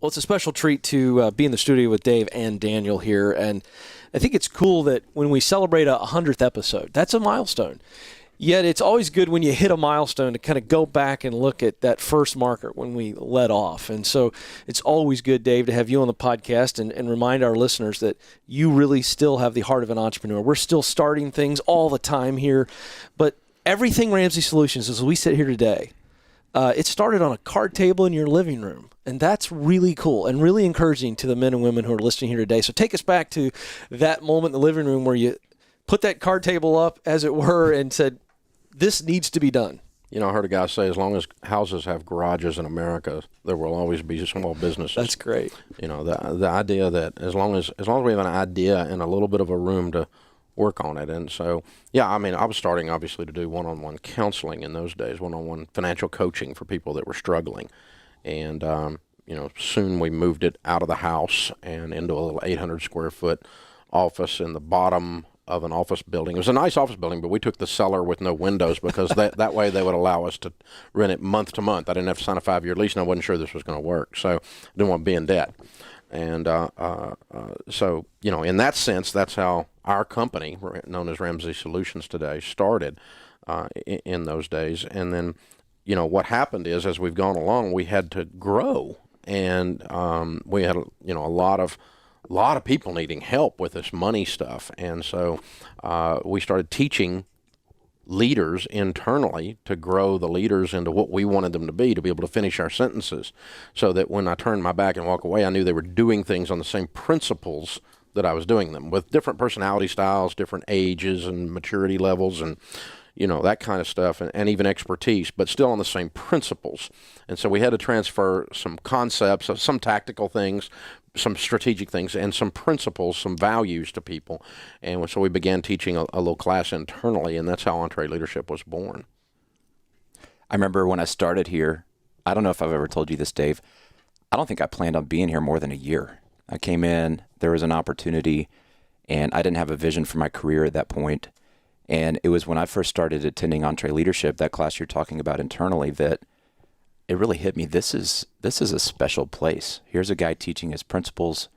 Well, it's a special treat to be in the studio with Dave and Daniel here. And I think it's cool that when we celebrate a 100th episode, that's a milestone. Yet it's always good when you hit a milestone to kind of go back and look at that first marker when we let off. And so it's always good, Dave, to have you on the podcast and remind our listeners that you really still have the heart of an entrepreneur. We're still starting things all the time here. But everything Ramsey Solutions, as we sit here today, it started on a card table in your living room. And that's really cool and really encouraging to the men and women who are listening here today. So take us back to that moment in the living room where you put that card table up, as it were, and said, this needs to be done. You know, I heard a guy say, as long as houses have garages in America, there will always be small businesses. That's great. You know, the idea that as long as we have an idea and a little bit of a room to work on it. And so, yeah, I mean, I was starting, obviously, to do one-on-one counseling in those days, one-on-one financial coaching for people that were struggling. And, you know, soon we moved it out of the house and into a little 800-square-foot office in the bottom of an office building. It was a nice office building, but we took the cellar with no windows because that way they would allow us to rent it month to month. I didn't have to sign a 5-year lease, and I wasn't sure this was going to work. So I didn't want to be in debt. And so, you know, in that sense, that's how our company, known as Ramsey Solutions today, started in those days. And then, you know, what happened is, as we've gone along, we had to grow. And we had, you know, a lot of people needing help with this money stuff. And so we started teaching leaders internally to grow the leaders into what we wanted them to be able to finish our sentences, so that when I turned my back and walk away, I knew they were doing things on the same principles that I was doing them, with different personality styles, different ages and maturity levels, and you know, that kind of stuff, and even expertise, but still on the same principles. And so we had to transfer some concepts, some tactical things, some strategic things, and some principles, some values to people. And so we began teaching a little class internally, and that's how EntreLeadership was born. I remember when I started here, I don't know if I've ever told you this, Dave, I don't think I planned on being here more than a year. I came in, there was an opportunity, and I didn't have a vision for my career at that point. And it was when I first started attending EntreLeadership, that class you're talking about internally, that it really hit me. This is a special place. Here's a guy teaching his principles,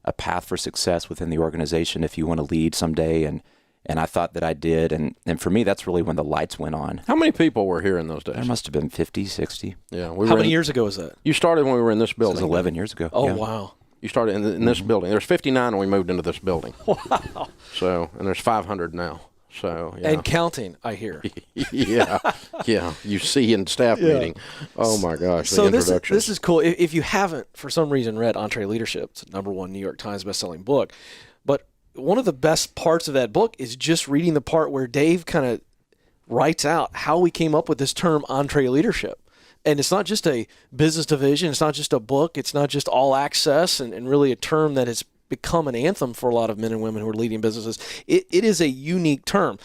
a path for success within the organization if you want to lead someday. And I thought that I did. And for me, that's really when the lights went on. How many people were here in those days? There must have been 50, 60. Yeah. How many years ago was that? You started when we were in this building. This was 11 years ago. Oh, yeah. wow. You started in this building. There's 59 when we moved into this building. Wow. So, and there's 500 now. So, yeah. And counting, I hear. yeah. You see in staff meeting. Oh my gosh. So the introduction. this is cool. If you haven't, for some reason, read EntreLeadership, it's a #1 New York Times bestselling book. But one of the best parts of that book is just reading the part where Dave kind of writes out how we came up with this term EntreLeadership. And it's not just a business division. It's not just a book. It's not just all access and really a term that has become an anthem for a lot of men and women who are leading businesses. It is a unique term.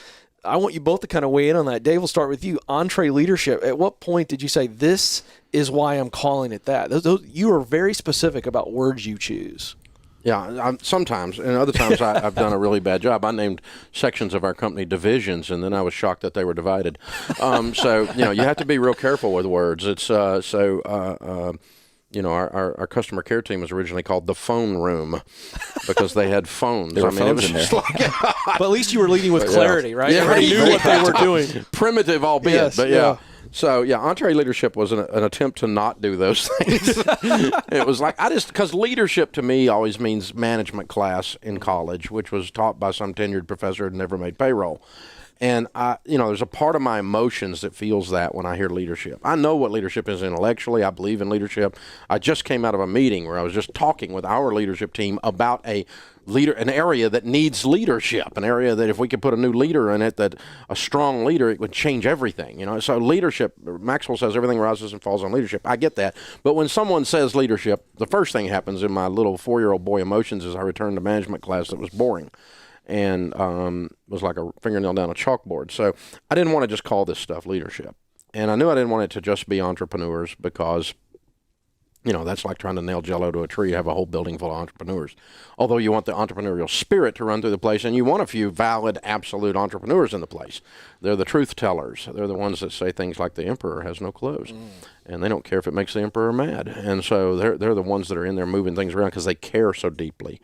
I want you both to kind of weigh in on that. Dave, we'll start with you. EntreLeadership. At what point did you say, this is why I'm calling it that? You are very specific about words you choose. Yeah, sometimes, and other times I've done a really bad job. I named sections of our company divisions, and then I was shocked that they were divided. So, you know, you have to be real careful with words. It's you know, our customer care team was originally called the phone room because they had phones. There were phones in there. But at least you were leading with clarity, right? Yeah, Everybody knew what they were doing. Primitive, albeit, Yes, but yeah. So, yeah, EntreLeadership was an attempt to not do those things. It was like, because leadership to me always means management class in college, which was taught by some tenured professor who never made payroll. And, you know, there's a part of my emotions that feels that when I hear leadership. I know what leadership is intellectually. I believe in leadership. I just came out of a meeting where I was just talking with our leadership team about an area that needs leadership, an area that if we could put a new leader in it, that a strong leader, it would change everything. You know, so leadership, Maxwell says everything rises and falls on leadership. I get that. But when someone says leadership, the first thing happens in my little 4-year-old boy emotions is I return to management class that was boring. And was like a fingernail down a chalkboard. So I didn't want to just call this stuff leadership. And I knew I didn't want it to just be entrepreneurs because That's like trying to nail Jell-O to a tree. You have a whole building full of entrepreneurs. Although you want the entrepreneurial spirit to run through the place, and you want a few valid, absolute entrepreneurs in the place. They're the truth tellers. They're the ones that say things like the emperor has no clothes. And they don't care if it makes the emperor mad. And so they're the ones that are in there moving things around because they care so deeply.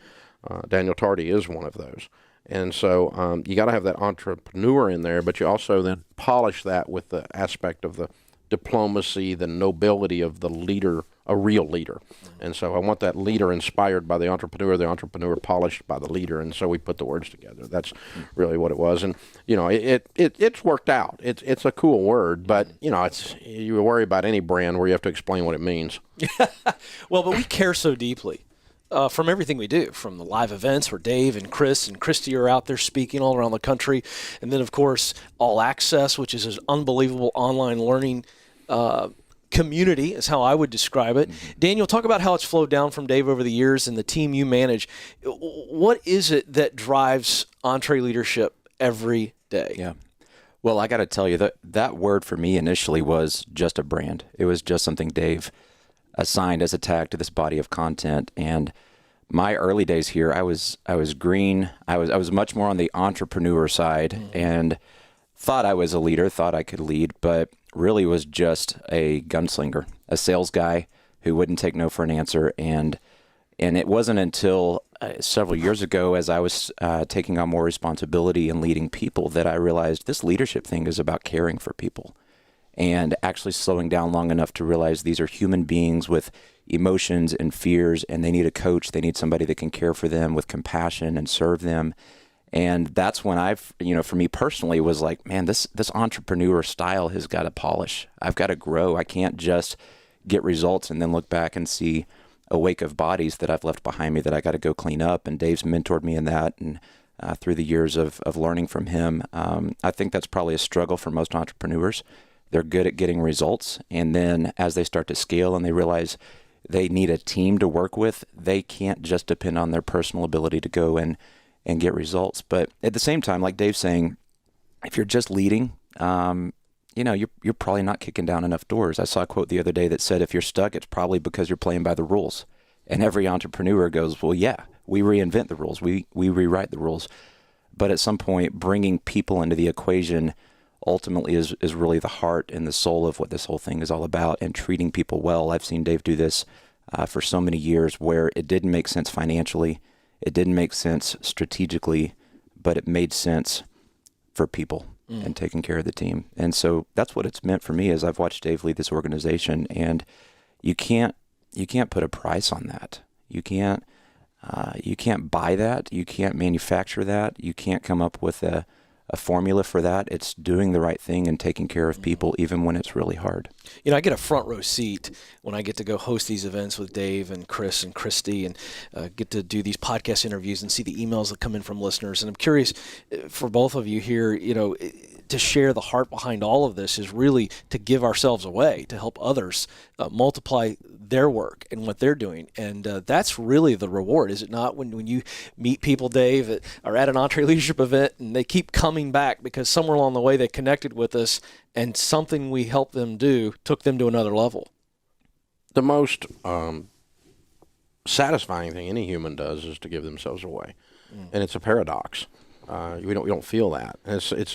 Daniel Tardy is one of those. And so you got to have that entrepreneur in there, but you also then polish that with the aspect of the diplomacy, the nobility of the leader, a real leader. And so I want that leader inspired by the entrepreneur polished by the leader. And so we put the words together. That's really what it was. And, it's worked out. It's a cool word, but, you worry about any brand where you have to explain what it means. Well, but we care so deeply. From everything we do, from the live events where Dave and Chris and Christy are out there speaking all around the country, and then, of course, All Access, which is an unbelievable online learning community, is how I would describe it. Daniel, talk about how it's flowed down from Dave over the years and the team you manage. What is it that drives EntreLeadership every day? Yeah. Well, I got to tell you, that word for me initially was just a brand. It was just something Dave assigned as a tag to this body of content. And my early days here, I was green. I was much more on the entrepreneur side and thought I was a leader, thought I could lead, but really was just a gunslinger, a sales guy who wouldn't take no for an answer. And it wasn't until several years ago, as I was taking on more responsibility and leading people, that I realized this leadership thing is about caring for people. And actually slowing down long enough to realize these are human beings with emotions and fears, and they need a coach. They need somebody that can care for them with compassion and serve them. And that's when I've, for me personally, was like, man, this entrepreneur style has got to polish. I've got to grow. I can't just get results and then look back and see a wake of bodies that I've left behind me that I got to go clean up. And Dave's mentored me in that. And through the years of learning from him, I think that's probably a struggle for most entrepreneurs. They're good at getting results, and then as they start to scale and they realize they need a team to work with, they can't just depend on their personal ability to go and get results. But at the same time, like Dave's saying, if you're just leading, you're probably not kicking down enough doors. I saw a quote the other day that said, if you're stuck, it's probably because you're playing by the rules. And every entrepreneur goes, well, yeah, we reinvent the rules. We rewrite the rules. But at some point, bringing people into the equation ultimately is really the heart and the soul of what this whole thing is all about, and treating people well. I've seen Dave do this for so many years where it didn't make sense financially, it didn't make sense strategically, but it made sense for people and taking care of the team. And so that's what it's meant for me as I've watched Dave lead this organization. And you can't put a price on that. You can't buy that. You can't manufacture that. You can't come up with a formula for that. It's doing the right thing and taking care of people even when it's really hard. I get a front row seat when I get to go host these events with Dave and Chris and Christy and get to do these podcast interviews and see the emails that come in from listeners. And I'm curious for both of you here, to share the heart behind all of this is really to give ourselves away to help others multiply their work and what they're doing. And that's really the reward, is it not? When you meet people, Dave, that are at an EntreLeadership event and they keep coming back because somewhere along the way they connected with us and something we helped them do took them to another level. The most satisfying thing any human does is to give themselves away. And it's a paradox. We don't feel that. And it's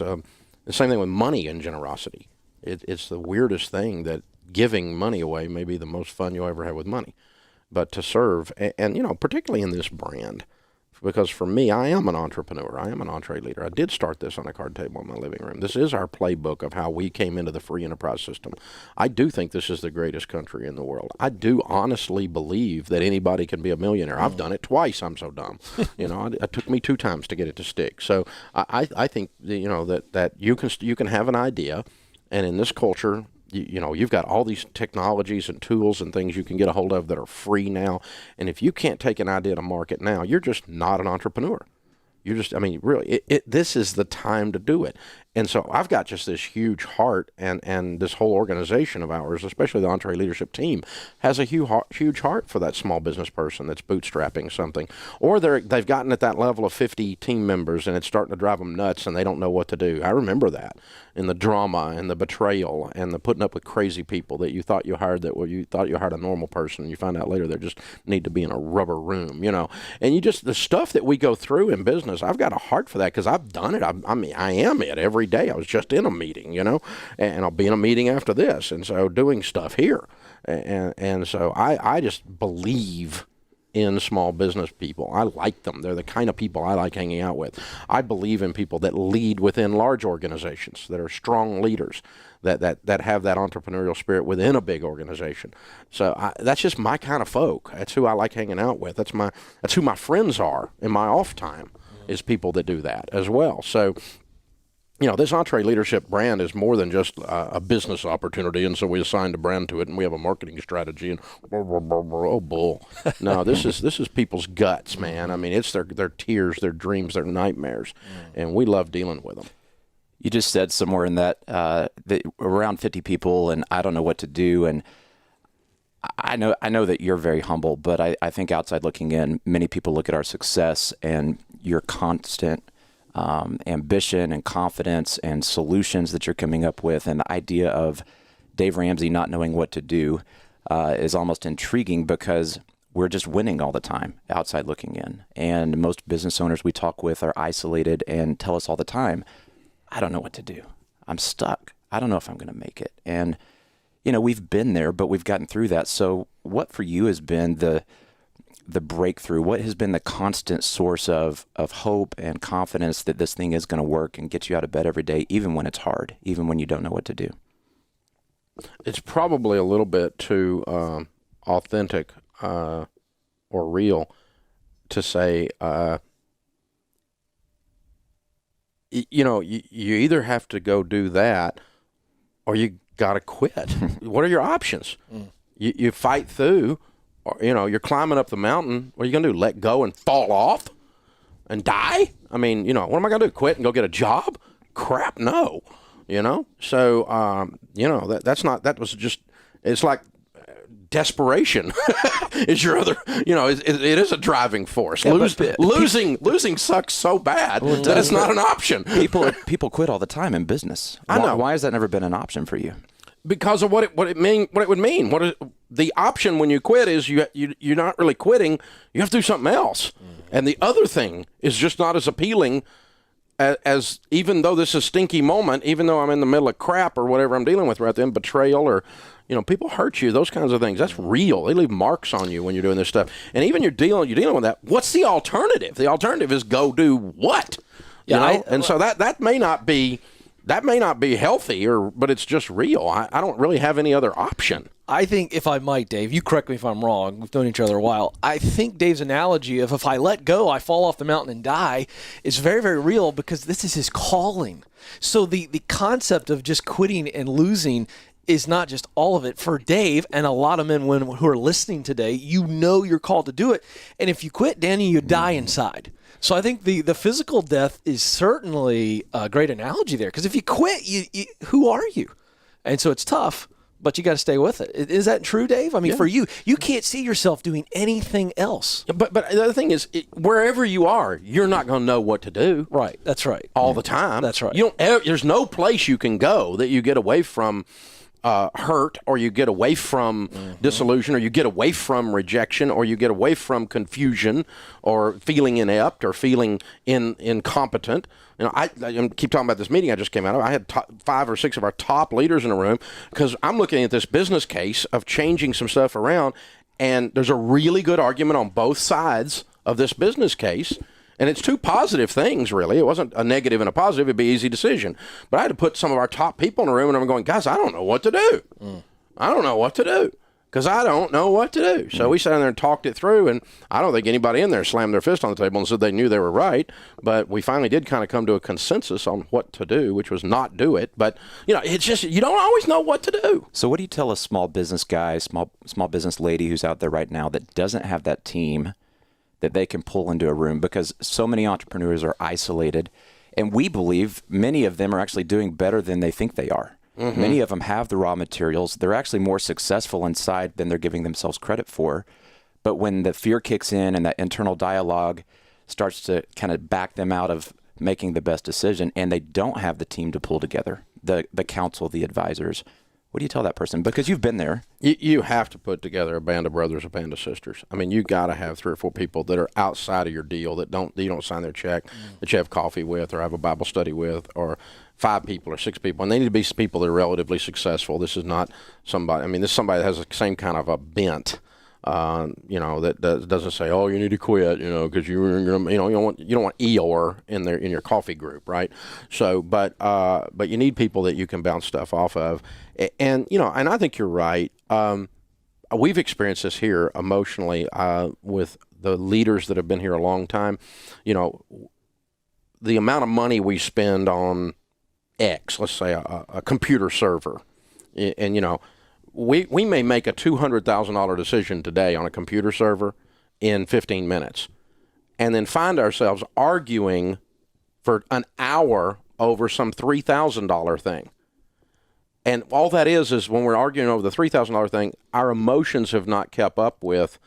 the same thing with money and generosity. It's the weirdest thing that giving money away may be the most fun you'll ever have with money. But to serve, and particularly in this brand, because for me, I am an entrepreneur. I am an EntreLeader. I did start this on a card table in my living room. This is our playbook of how we came into the free enterprise system. I do think this is the greatest country in the world. I do honestly believe that anybody can be a millionaire. I've done it twice. I'm so dumb. It took me 2 times to get it to stick. So I think that you can have an idea, and in this culture, you've got all these technologies and tools and things you can get a hold of that are free now. And if you can't take an idea to market now, you're just not an entrepreneur. You're just, really, this is the time to do it. And so I've got just this huge heart, and this whole organization of ours, especially the EntreLeadership team, has a huge heart for that small business person that's bootstrapping something. Or they've gotten at that level of 50 team members, and it's starting to drive them nuts, and they don't know what to do. I remember that, and the drama and the betrayal and the putting up with crazy people that you thought you hired, you thought you hired a normal person, and you find out later they just need to be in a rubber room, And the stuff that we go through in business, I've got a heart for that because I've done it. I am it every day. I was just in a meeting, and I'll be in a meeting after this, and so doing stuff here, and so I just believe in small business people. I like them. They're the kind of people I like hanging out with. I believe in people that lead within large organizations, that are strong leaders, that have that entrepreneurial spirit within a big organization. So that's just my kind of folk. That's who I like hanging out with. That's who my friends are in my off time, is people that do that as well. So this EntreLeadership brand is more than just a business opportunity, and so we assigned a brand to it, and we have a marketing strategy, and oh, bull. No, this is people's guts, man. I mean, it's their tears, their dreams, their nightmares, and we love dealing with them. You just said somewhere in that around 50 people, and I don't know what to do, and I know that you're very humble, but I think outside looking in, many people look at our success and your constant ambition and confidence and solutions that you're coming up with, and the idea of Dave Ramsey not knowing what to do is almost intriguing because we're just winning all the time outside looking in. And most business owners we talk with are isolated and tell us all the time, I don't know what to do. I'm stuck. I don't know if I'm going to make it. And, we've been there, but we've gotten through that. So what for you has been the breakthrough? What has been the constant source of hope and confidence that this thing is going to work and get you out of bed every day, even when it's hard, even when you don't know what to do? It's probably a little bit too authentic or real to say, you either have to go do that or you got to quit. What are your options? You fight through. Or, you're climbing up the mountain. What are you going to do? Let go and fall off and die? I mean, what am I going to do? Quit and go get a job? Crap, no. So, that was just, it's like desperation is your other, it is a driving force. Yeah, Losing sucks so bad that it's not an option. People quit all the time in business. I know. Why has that never been an option for you? Because of what it would mean. The option when you quit is you're not really quitting. You have to do something else. And the other thing is just not as appealing as even though this is a stinky moment, even though I'm in the middle of crap or whatever I'm dealing with right then, betrayal or people hurt you, those kinds of things. That's real. They leave marks on you when you're doing this stuff. And even you're dealing with that. What's the alternative? The alternative is go do what? So that may not be. That may not be healthy, but it's just real. I don't really have any other option. I think, if I might, Dave, you correct me if I'm wrong. We've known each other a while. I think Dave's analogy of if I let go, I fall off the mountain and die is very, very real because this is his calling. So the concept of just quitting and losing is not just all of it. For Dave and a lot of men who are listening today, you're called to do it. And if you quit, Danny, you die inside. So I think the physical death is certainly a great analogy there because if you quit, you who are you? And so it's tough, but you got to stay with it. Is that true, Dave? I mean, for you can't see yourself doing anything else. But the other thing is, wherever you are, you're not going to know what to do. Right. That's right. All the time. That's right. There's no place you can go that you get away from hurt, or you get away from disillusion, or you get away from rejection, or you get away from confusion, or feeling inept, or feeling incompetent. I keep talking about this meeting I just came out of. I had 5 or 6 of our top leaders in a room because I'm looking at this business case of changing some stuff around, and there's a really good argument on both sides of this business case. And it's 2 positive things, really. It wasn't a negative and a positive. It'd be an easy decision. But I had to put some of our top people in a room, and I'm going, guys, I don't know what to do. I don't know what to do because I don't know what to do. So we sat down there and talked it through, and I don't think anybody in there slammed their fist on the table and said they knew they were right. But we finally did kind of come to a consensus on what to do, which was not do it. But, it's just you don't always know what to do. So what do you tell a small business guy, small business lady who's out there right now that doesn't have that team that they can pull into a room? Because so many entrepreneurs are isolated And we believe many of them are actually doing better than they think they are. Many of them have the raw materials. They're actually more successful inside than they're giving themselves credit for. But when the fear kicks in and that internal dialogue starts to kind of back them out of making the best decision, and they don't have the team to pull together, the counsel, the advisors, what do you tell that person? Because you've been there. You have to put together a band of brothers, a band of sisters. I mean, you got to have 3 or 4 people that are outside of your deal that you don't sign their check, that you have coffee with or have a Bible study with, or 5 people or 6 people. And they need to be people that are relatively successful. This is not somebody. I mean, this is somebody that has the same kind of a bent. That doesn't say, "Oh, you need to quit," because you don't want Eeyore in your coffee group, right? So, but you need people that you can bounce stuff off of, and I think you're right. We've experienced this here emotionally with the leaders that have been here a long time. The amount of money we spend on X, let's say a computer server, and we may make a $200,000 decision today on a computer server in 15 minutes and then find ourselves arguing for an hour over some $3,000 thing. And all that is when we're arguing over the $3,000 thing, our emotions have not kept up with,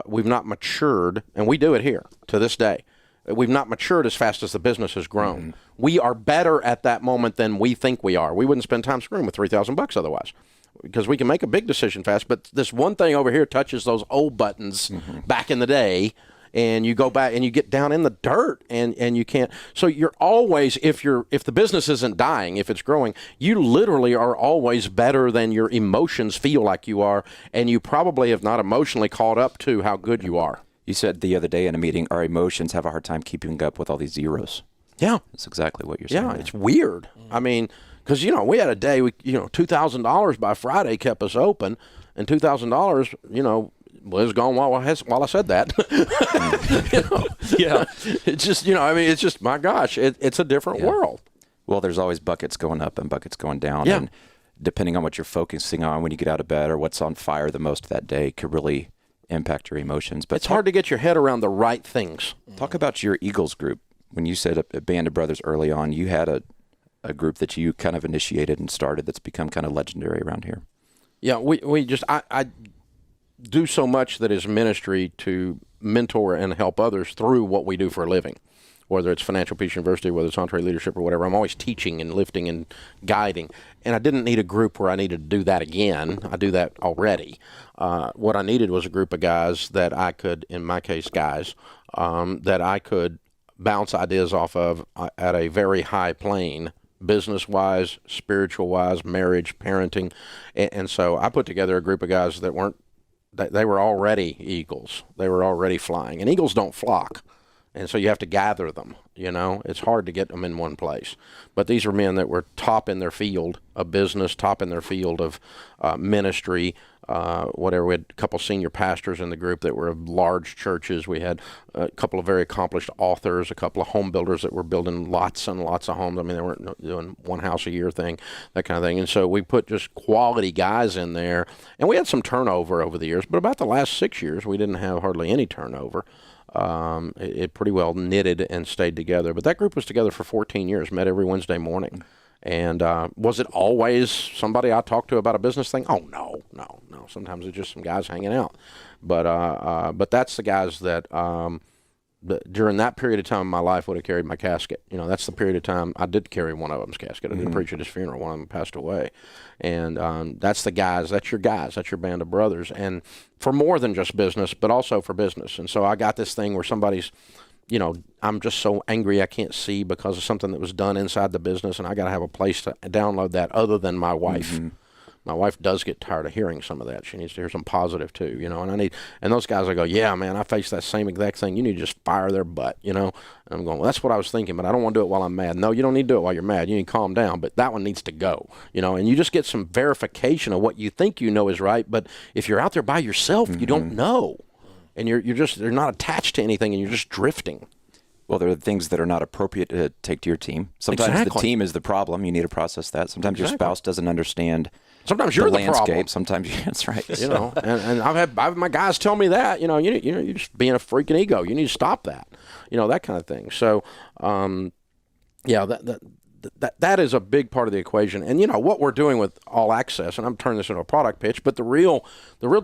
we've not matured, and we do it here to this day. We've not matured as fast as the business has grown. We are better at that moment than we think we are. We wouldn't spend time screwing with $3,000 otherwise, because we can make a big decision fast. But this one thing over here touches those old buttons back in the day, and you go back and you get down in the dirt, and you can't. So you're always, if the business isn't dying, if it's growing, you literally are always better than your emotions feel like you are, and you probably have not emotionally caught up to how good you are. You said the other day in a meeting, our emotions have a hard time keeping up with all these zeros. Yeah. That's exactly what you're saying. Yeah, it's weird. I mean, because, we had a day, $2,000 by Friday kept us open, and $2,000, was gone while I said that. Yeah. It's just, it's just, my gosh, it's a different world. Well, there's always buckets going up and buckets going down. Yeah. And depending on what you're focusing on when you get out of bed or what's on fire the most that day could really impact your emotions. But it's hard to get your head around the right things. Talk about your Eagles group. When you said a band of brothers early on, you had a group that you kind of initiated and started that's become kind of legendary around here. Yeah, we just, I do so much that is ministry to mentor and help others through what we do for a living, whether it's Financial Peace University, whether it's EntreLeadership or whatever. I'm always teaching and lifting and guiding, and I didn't need a group where I needed to do that again. I do that already. What I needed was a group of guys that I could, in my case, that I could bounce ideas off of at a very high plane, business-wise, spiritual-wise, marriage, parenting. And so I put together a group of guys that they were already eagles. They were already flying. And eagles don't flock. And so you have to gather them, It's hard to get them in one place. But these are men that were top in their field of business, top in their field of ministry, whatever. We had a couple senior pastors in the group that were of large churches. We had a couple of very accomplished authors, a couple of home builders that were building lots and lots of homes. I mean, they weren't doing one house a year thing, that kind of thing. And so we put just quality guys in there. And we had some turnover over the years, but about the last 6 years, we didn't have hardly any turnover. It pretty well knitted and stayed together. But that group was together for 14 years, met every Wednesday morning. And was it always somebody I talked to about a business thing? Oh, no. Sometimes it's just some guys hanging out. But that's the guys that during that period of time in my life would have carried my casket. That's the period of time I did carry one of them's casket. I didn't preach at his funeral. One of them passed away. And that's the guys. That's your guys. That's your band of brothers. And for more than just business, but also for business. And so I got this thing where somebody's, I'm just so angry I can't see because of something that was done inside the business, and I got to have a place to download that other than my wife. My wife does get tired of hearing some of that. She needs to hear some positive too, and those guys, I go, yeah, man, I face that same exact thing. You need to just fire their butt, And I'm going, well, that's what I was thinking, but I don't want to do it while I'm mad. No, you don't need to do it while you're mad. You need to calm down, but that one needs to go, and you just get some verification of what you think you know is right. But if you're out there by yourself, you don't know. And they're not attached to anything, and you're just drifting. Well, there are things that are not appropriate to take to your team. Sometimes the team is the problem. You need to process that. Sometimes your spouse doesn't understand. Sometimes you're the landscape. Problem. Sometimes that's right. And I've had my guys tell me that. You're just being a freaking ego. You need to stop that. That kind of thing. So, Yeah, that is a big part of the equation. And, what we're doing with All Access, and I'm turning this into a product pitch, but the real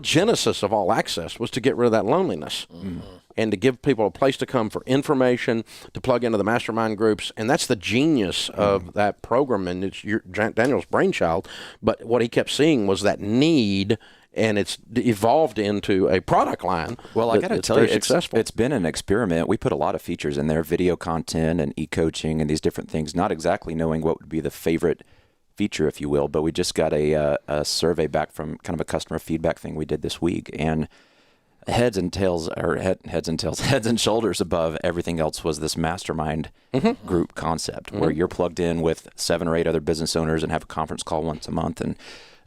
genesis of All Access was to get rid of that loneliness and to give people a place to come for information, to plug into the mastermind groups. And that's the genius of that program, and it's Daniel's brainchild. But what he kept seeing was that need, and it's evolved into a product line. Well, I got to tell you, successful. It's been an experiment. We put a lot of features in there, video content and e-coaching and these different things, not exactly knowing what would be the favorite feature, if you will, but we just got a survey back from kind of a customer feedback thing we did this week, and heads and shoulders above everything else was this mastermind group concept where you're plugged in with 7 or 8 other business owners and have a conference call once a month. And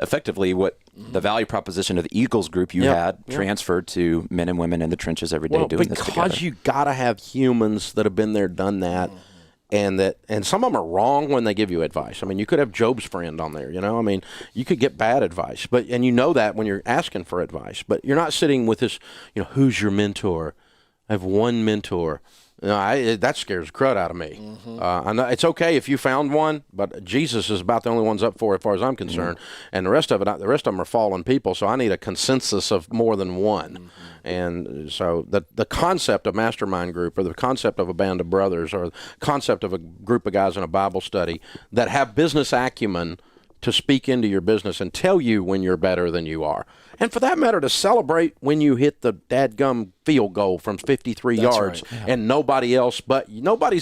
effectively what the value proposition of the Eagles group you had transferred to men and women in the trenches every day doing this together. Because you got to have humans that have been there, done that, and some of them are wrong when they give you advice. I mean, you could have Job's friend on there, I mean, you could get bad advice, and you know that when you're asking for advice, but you're not sitting with this, who's your mentor? I have one mentor. That scares the crud out of me. I know it's okay if you found one, but Jesus is about the only one's up for it, as far as I'm concerned. And the rest of them are fallen people. So I need a consensus of more than one. And so the concept of mastermind group, or the concept of a band of brothers, or the concept of a group of guys in a Bible study that have business acumen to speak into your business and tell you when you're better than you are. And for that matter, to celebrate when you hit the dadgum field goal from 53 yards, and nobody's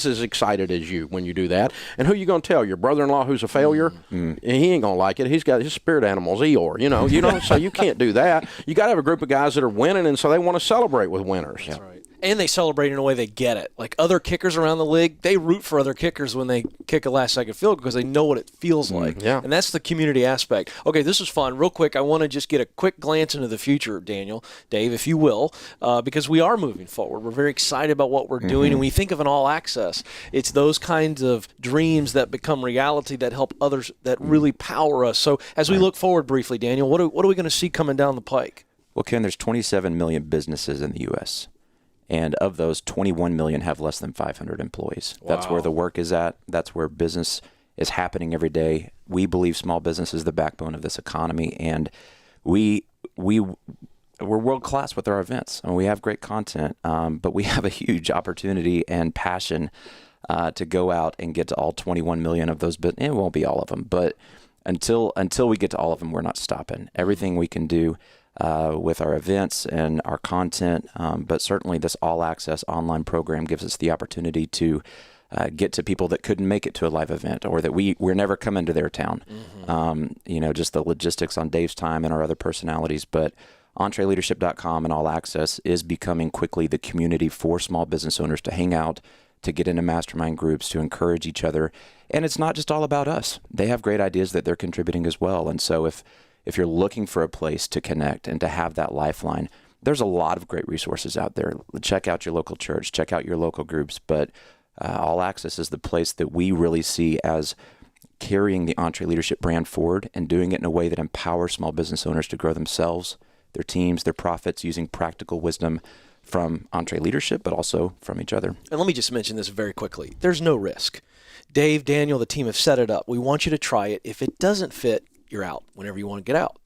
as excited as you when you do that. And who you going to tell? Your brother-in-law who's a failure? He ain't going to like it. He's got his spirit animal's Eeyore, so you can't do that. You got to have a group of guys that are winning, and so they want to celebrate with winners. That's right. And they celebrate in a way they get it. Like other kickers around the league, they root for other kickers when they kick a last-second field goal because they know what it feels like. Yeah. And that's the community aspect. Okay, this is fun. Real quick, I want to just get a quick glance into the future, Dave, if you will, because we are moving forward. We're very excited about what we're doing, and we think of an All Access. It's those kinds of dreams that become reality that help others, that really power us. So as we look forward briefly, Daniel, what are we going to see coming down the pike? Well, Ken, there's 27 million businesses in the U.S., and of those, 21 million have less than 500 employees. Wow. That's where the work is at. That's where business is happening every day. We believe small business is the backbone of this economy, and we're world class with our events. I mean, we have great content, but we have a huge opportunity and passion to go out and get to all 21 million of those. But it won't be all of them. But until we get to all of them, we're not stopping. Everything we can do with our events and our content, but certainly this All Access online program gives us the opportunity to get to people that couldn't make it to a live event, or that we're never coming to their town. Just the logistics on Dave's time and our other personalities. But EntreLeadership.com and All Access is becoming quickly the community for small business owners to hang out, to get into mastermind groups, to encourage each other. And it's not just all about us. They have great ideas that they're contributing as well. And so if you're looking for a place to connect and to have that lifeline, there's a lot of great resources out there. Check out your local church, check out your local groups, but All Access is the place that we really see as carrying the EntreLeadership brand forward and doing it in a way that empowers small business owners to grow themselves, their teams, their profits, using practical wisdom from EntreLeadership, but also from each other. And let me just mention this very quickly. There's no risk. Dave, Daniel, the team have set it up. We want you to try it. If it doesn't fit, you're out whenever you want to get out.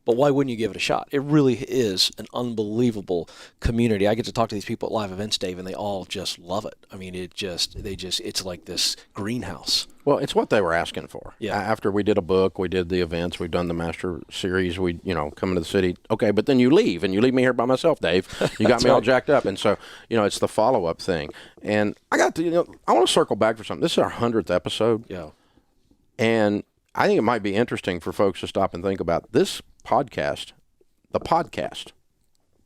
But why wouldn't you give it a shot? It really is an unbelievable community. I get to talk to these people at live events, Dave, and they all just love it. I mean, it's like this greenhouse. Well, it's what they were asking for. Yeah. After we did a book, we did the events, we've done the master series, we, come into the city. Okay, but then you leave, and you leave me here by myself, Dave. You got me all jacked up. And so, it's the follow-up thing. And I want to circle back for something. This is our 100th episode. Yeah. And I think it might be interesting for folks to stop and think about this podcast. The podcast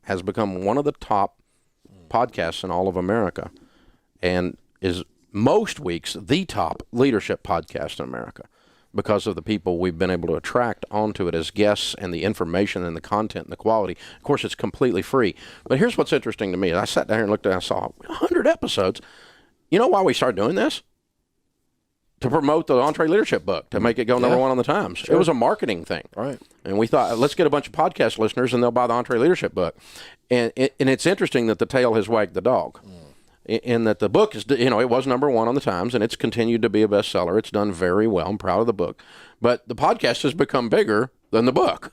has become one of the top podcasts in all of America, and is most weeks the top leadership podcast in America because of the people we've been able to attract onto it as guests, and the information and the content and the quality. Of course, it's completely free. But here's what's interesting to me. I sat down here and looked at it, and I saw 100 episodes. You know why we started doing this? To promote the EntreLeadership book, to make it go number one on the Times. Sure. It was a marketing thing. Right. And we thought, let's get a bunch of podcast listeners and they'll buy the EntreLeadership book. And it's interesting that the tail has wagged the dog. in that the book is, it was number one on the Times, and it's continued to be a bestseller. It's done very well. I'm proud of the book. But the podcast has become bigger than the book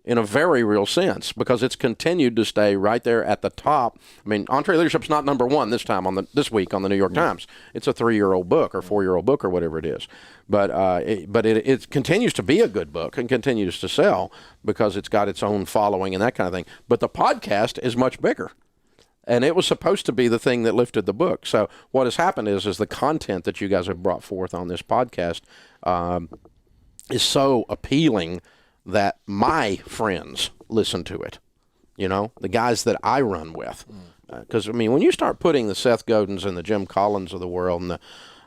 in a very real sense, because it's continued to stay right there at the top. I mean, EntreLeadership's not number one this week on the New York Times. It's a 3-year-old book or 4-year-old book or whatever it is. But it continues to be a good book and continues to sell because it's got its own following and that kind of thing. But the podcast is much bigger. And it was supposed to be the thing that lifted the book. So what has happened is the content that you guys have brought forth on this podcast is so appealing that my friends listen to it, the guys that I run with. Because, when you start putting the Seth Godins and the Jim Collins of the world and the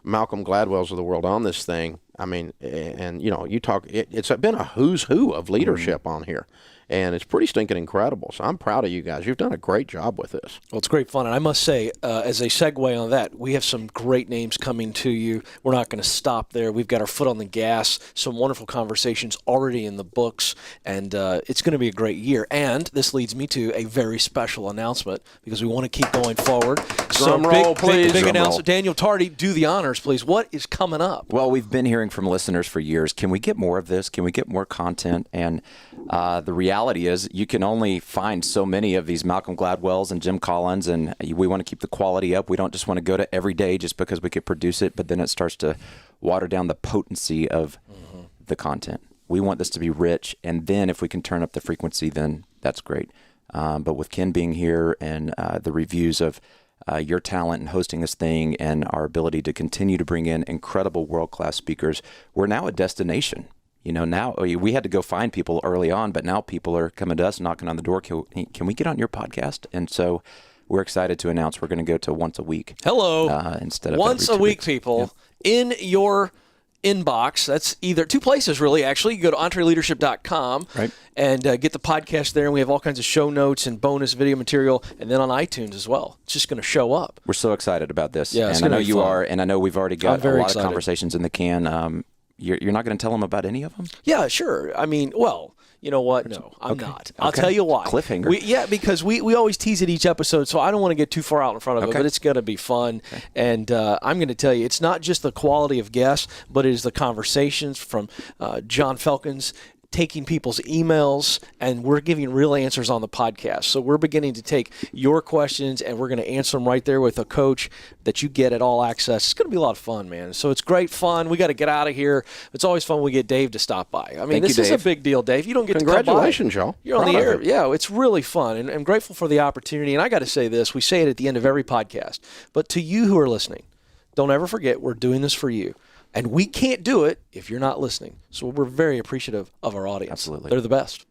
Malcolm Gladwells of the world on this thing, you talk, it's been a who's who of leadership on here. And it's pretty stinking incredible. So I'm proud of you guys. You've done a great job with this. Well, it's great fun. And I must say, as a segue on that, we have some great names coming to you. We're not going to stop there. We've got our foot on the gas, some wonderful conversations already in the books, and it's going to be a great year. And this leads me to a very special announcement because we want to keep going forward. Drum roll, please. Big announcement. Daniel Tardy, do the honors, please. What is coming up? Well, we've been hearing from listeners for years. Can we get more of this? Can we get more content? And the reality is you can only find so many of these Malcolm Gladwells and Jim Collins, and we want to keep the quality up. We don't just want to go to every day just because we could produce it, but then it starts to water down the potency of the content. We want this to be rich, and then if we can turn up the frequency, then that's great. But with Ken being here and the reviews of your talent in hosting this thing and our ability to continue to bring in incredible world-class speakers, we're now a destination. Now we had to go find people early on, but now people are coming to us, knocking on the door. Can we get on your podcast? And so we're excited to announce we're going to go to once a week. Hello. Instead of once every 2 a week, weeks. people, in your inbox. That's either two places, really, actually. You go to EntreLeadership.com and get the podcast there. And we have all kinds of show notes and bonus video material. And then on iTunes as well. It's just going to show up. We're so excited about this. Yeah, and I know you are. And I know we've already got a lot excited. of conversations in the can. You're not going to tell them about any of them? Yeah, sure. You know what? No, I'm not. I'll tell you why. Cliffhanger. Because we always tease it each episode, so I don't want to get too far out in front of it, but it's going to be fun. Okay. And I'm going to tell you, it's not just the quality of guests, but it is the conversations from John Felkins taking people's emails, and we're giving real answers on the podcast. So we're beginning to take your questions, and we're going to answer them right there with a coach that you get at All Access. It's going to be a lot of fun, man. So it's great fun. We got to get out of here. It's always fun when we get Dave to stop by. This is a big deal, Dave. You don't get to come by. Congratulations, y'all. You're on the air. Yeah, it's really fun, and I'm grateful for the opportunity. And I got to say this. We say it at the end of every podcast. But to you who are listening, don't ever forget we're doing this for you. And we can't do it if you're not listening. So we're very appreciative of our audience. Absolutely. They're the best.